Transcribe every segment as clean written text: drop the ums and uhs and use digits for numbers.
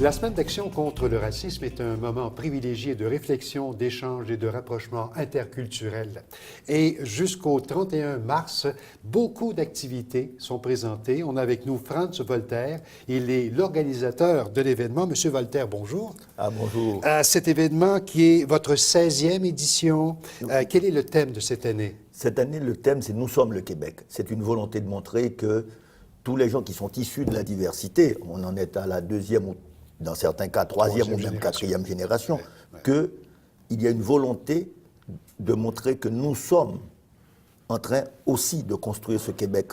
La Semaine d'action contre le racisme est un moment privilégié de réflexion, d'échange et de rapprochement interculturel. Et jusqu'au 31 mars, beaucoup d'activités sont présentées. On a avec nous Franz Voltaire. Il est l'organisateur de l'événement. Monsieur Voltaire, bonjour. Ah, bonjour. Cet événement qui est votre 16e édition, quel est le thème de cette année? Cette année, le thème, c'est « Nous sommes le Québec ». C'est une volonté de montrer que tous les gens qui sont issus de la diversité, on en est à la deuxième ou dans certains cas, troisième ou même quatrième génération, qu'il y a une volonté de montrer que nous sommes en train aussi de construire ce Québec,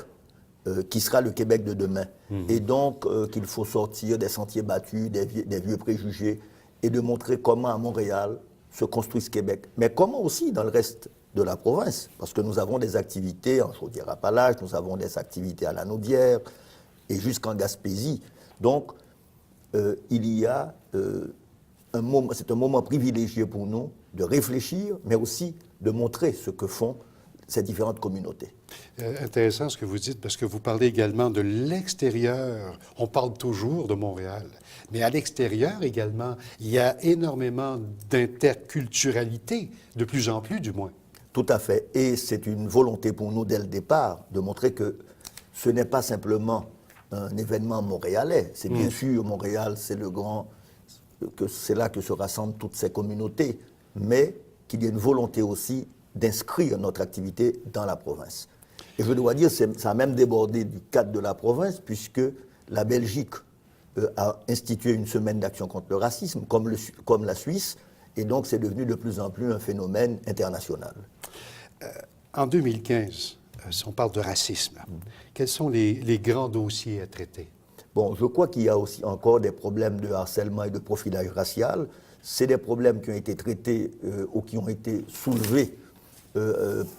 qui sera le Québec de demain. Et donc, qu'il faut sortir des sentiers battus, des vieux préjugés, et de montrer comment à Montréal se construit ce Québec. Mais comment aussi dans le reste de la province, parce que nous avons des activités en Chaudière-Appalaches, nous avons des activités à Lanaudière, et jusqu'en Gaspésie. Donc, il y a c'est un moment privilégié pour nous de réfléchir, mais aussi de montrer ce que font ces différentes communautés. Intéressant ce que vous dites, parce que vous parlez également de l'extérieur. On parle toujours de Montréal, mais à l'extérieur également, il y a énormément d'interculturalité, de plus en plus du moins. Tout à fait. Et c'est une volonté pour nous dès le départ de montrer que ce n'est pas simplement un événement montréalais. C'est bien sûr, Montréal, c'est c'est là que se rassemblent toutes ces communautés, mais qu'il y a une volonté aussi d'inscrire notre activité dans la province. Et je dois dire, ça a même débordé du cadre de la province, puisque la Belgique a institué une semaine d'action contre le racisme, comme la Suisse, et donc c'est devenu de plus en plus un phénomène international. En 2015, si on parle de racisme, quels sont les grands dossiers à traiter? Bon, je crois qu'il y a aussi encore des problèmes de harcèlement et de profilage racial. C'est des problèmes qui ont été traités ou qui ont été soulevés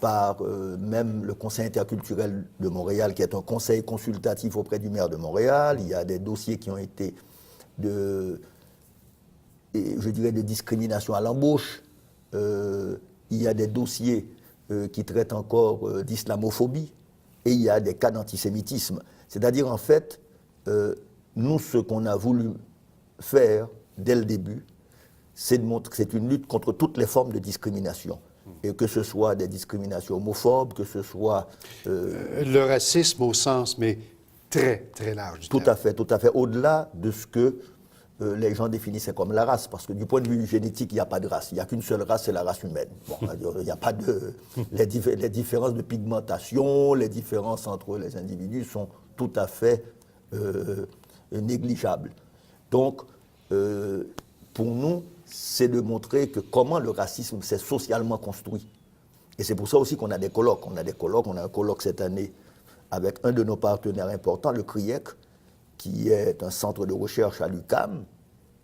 par même le Conseil interculturel de Montréal, qui est un conseil consultatif auprès du maire de Montréal. Il y a des dossiers qui ont été de discrimination à l'embauche. Il y a des dossiers qui traitent encore d'islamophobie, et il y a des cas d'antisémitisme. C'est-à-dire, en fait, nous, ce qu'on a voulu faire dès le début, c'est de montrer que c'est une lutte contre toutes les formes de discrimination. Et que ce soit des discriminations homophobes, que ce soit... le racisme au sens, mais très, très large. Tout à fait, au-delà de ce que les gens définissaient comme la race, parce que du point de vue génétique, il n'y a pas de race. Il n'y a qu'une seule race, c'est la race humaine. Bon, il n'y a pas de... Les différences de pigmentation, les différences entre les individus sont tout à fait négligeables. Donc, pour nous, c'est de montrer que comment le racisme s'est socialement construit. Et c'est pour ça aussi qu'on a des colloques. On a un colloque cette année avec un de nos partenaires importants, le CRIEC, qui est un centre de recherche à l'UQAM.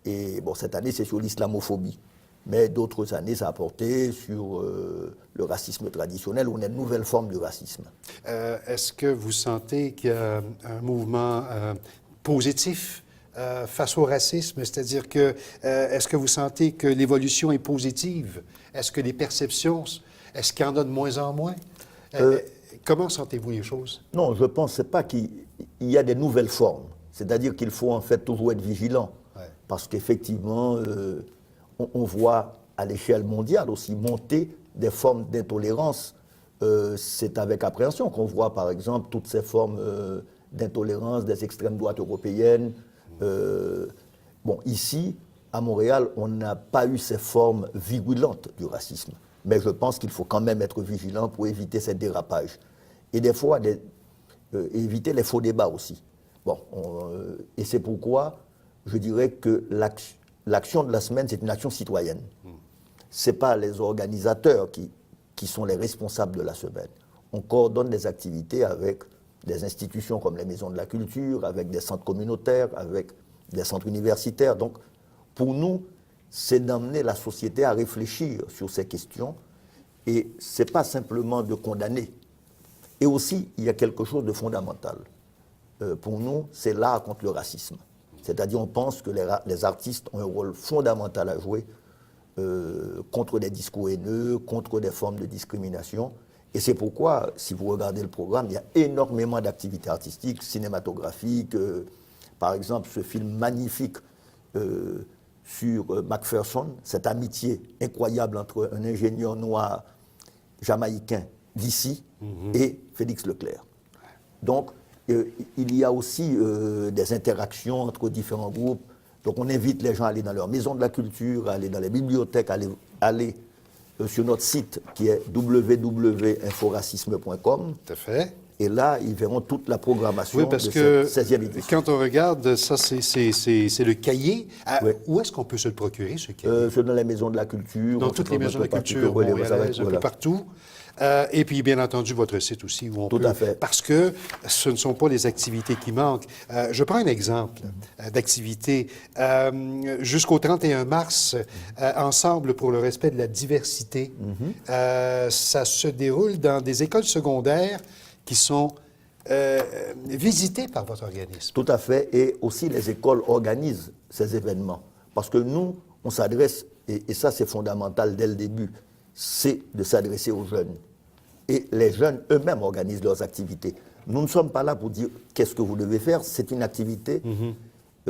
Et bon, cette année, c'est sur l'islamophobie. Mais d'autres années, ça a porté sur le racisme traditionnel, où on a une nouvelle forme du racisme. Est-ce que vous sentez qu'il y a un mouvement positif face au racisme? C'est-à-dire que, est-ce que vous sentez que l'évolution est positive? Est-ce que les perceptions, est-ce qu'il y en a de moins en moins? Comment sentez-vous les choses? Non, je ne pense pas qu'il y a des nouvelles formes. C'est-à-dire qu'il faut en fait toujours être vigilant. Ouais. Parce qu'effectivement, on voit à l'échelle mondiale aussi monter des formes d'intolérance. C'est avec appréhension qu'on voit par exemple toutes ces formes d'intolérance des extrêmes droites européennes. Bon, ici, à Montréal, on n'a pas eu ces formes virulentes du racisme. Mais je pense qu'il faut quand même être vigilant pour éviter ces dérapages. Et des fois, éviter les faux débats aussi. Bon, et c'est pourquoi je dirais que l'action de la semaine, c'est une action citoyenne. Ce n'est pas les organisateurs qui sont les responsables de la semaine. On coordonne des activités avec des institutions comme les maisons de la culture, avec des centres communautaires, avec des centres universitaires. Donc, pour nous, c'est d'emmener la société à réfléchir sur ces questions. Et ce n'est pas simplement de condamner. Et aussi, il y a quelque chose de fondamental. Pour nous, c'est l'art contre le racisme. C'est-à-dire, on pense que les artistes ont un rôle fondamental à jouer contre des discours haineux, contre des formes de discrimination. Et c'est pourquoi, si vous regardez le programme, il y a énormément d'activités artistiques, cinématographiques. Par exemple, ce film magnifique sur Macpherson, cette amitié incroyable entre un ingénieur noir jamaïcain d'ici et Félix Leclerc. Donc, il y a aussi des interactions entre différents groupes. Donc, on invite les gens à aller dans leur maison de la culture, à aller dans les bibliothèques, à aller sur notre site qui est www.inforacisme.com. Tout à fait. Et là, ils verront toute la programmation Oui, parce de que cette 16e édition. quand on regarde, ça, c'est le cahier. Oui. Où est-ce qu'on peut se le procurer, ce cahier? C'est dans les maisons de la culture. Dans toutes les maisons de la culture montréalaises, un peu partout. Et puis, bien entendu, votre site aussi, où on peut... Tout à fait. Parce que ce ne sont pas les activités qui manquent. Je prends un exemple d'activité. Jusqu'au 31 mars, Ensemble pour le respect de la diversité, ça se déroule dans des écoles secondaires qui sont visitées par votre organisme. Tout à fait. Et aussi, les écoles organisent ces événements. Parce que nous, on s'adresse, et ça, c'est fondamental dès le début, c'est de s'adresser aux jeunes. Et les jeunes eux-mêmes organisent leurs activités. Nous ne sommes pas là pour dire qu'est-ce que vous devez faire. C'est une activité.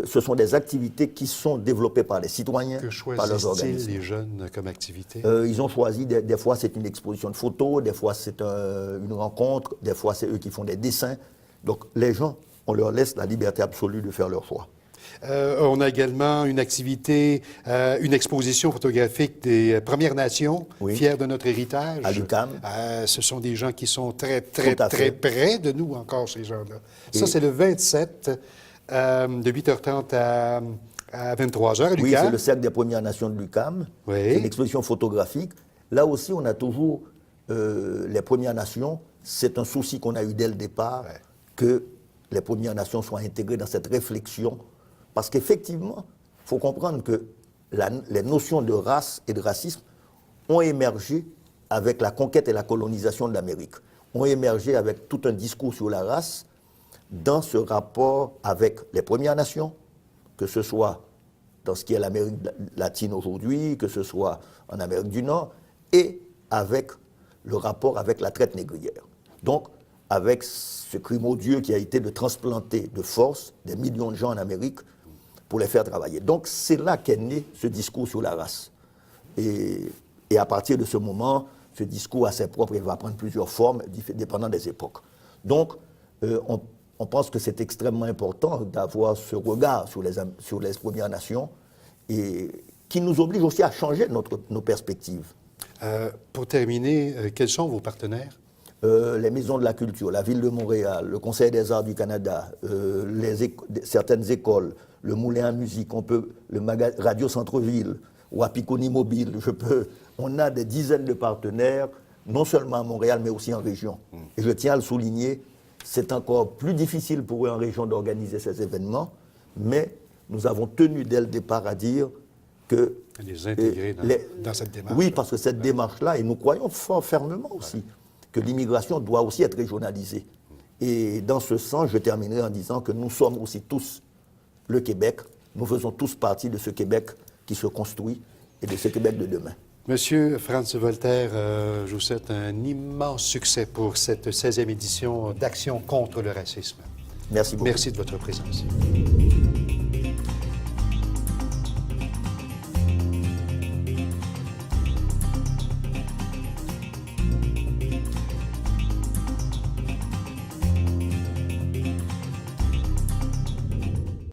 Ce sont des activités qui sont développées par les citoyens, par leurs organismes. Que choisissent-ils les jeunes comme activité? Ils ont choisi, des fois c'est une exposition de photos, des fois c'est une rencontre, des fois c'est eux qui font des dessins. Donc les gens, on leur laisse la liberté absolue de faire leur choix. On a également une activité, une exposition photographique des Premières Nations, fiers de notre héritage. À l'UQAM. Ce sont des gens qui sont très près de nous encore, ces gens-là. Ça, c'est le 27, de 8h30 à 23h à l'UQAM. Oui, c'est le Cercle des Premières Nations de l'UQAM. Oui. C'est une exposition photographique. Là aussi, on a toujours les Premières Nations. C'est un souci qu'on a eu dès le départ, que les Premières Nations soient intégrées dans cette réflexion. Parce qu'effectivement, il faut comprendre que les notions de race et de racisme ont émergé avec la conquête et la colonisation de l'Amérique, ont émergé avec tout un discours sur la race dans ce rapport avec les Premières Nations, que ce soit dans ce qui est l'Amérique latine aujourd'hui, que ce soit en Amérique du Nord, et avec le rapport avec la traite négrière. Donc, avec ce crime odieux qui a été de transplanter de force des millions de gens en Amérique pour les faire travailler. Donc, c'est là qu'est né ce discours sur la race. Et à partir de ce moment, ce discours a ses propres, il va prendre plusieurs formes, dépendant des époques. Donc, on pense que c'est extrêmement important d'avoir ce regard sur les Premières Nations et qui nous oblige aussi à changer nos perspectives. Pour terminer, quels sont vos partenaires? Les maisons de la culture, la Ville de Montréal, le Conseil des arts du Canada, certaines écoles, le Moulin à musique, Radio Centre-Ville, Wapikoni Mobile, on a des dizaines de partenaires, non seulement à Montréal, mais aussi en région. Et je tiens à le souligner, c'est encore plus difficile pour eux en région d'organiser ces événements, mais nous avons tenu dès le départ à dire que... Les intégrer dans cette démarche. Oui, parce que cette démarche-là, et nous croyons fort fermement aussi, que l'immigration doit aussi être régionalisée. Et dans ce sens, je terminerai en disant que nous sommes aussi tous le Québec, nous faisons tous partie de ce Québec qui se construit et de ce Québec de demain. Monsieur Franz Voltaire, je vous souhaite un immense succès pour cette 16e édition d'Action contre le racisme. Merci beaucoup. Merci de votre présence.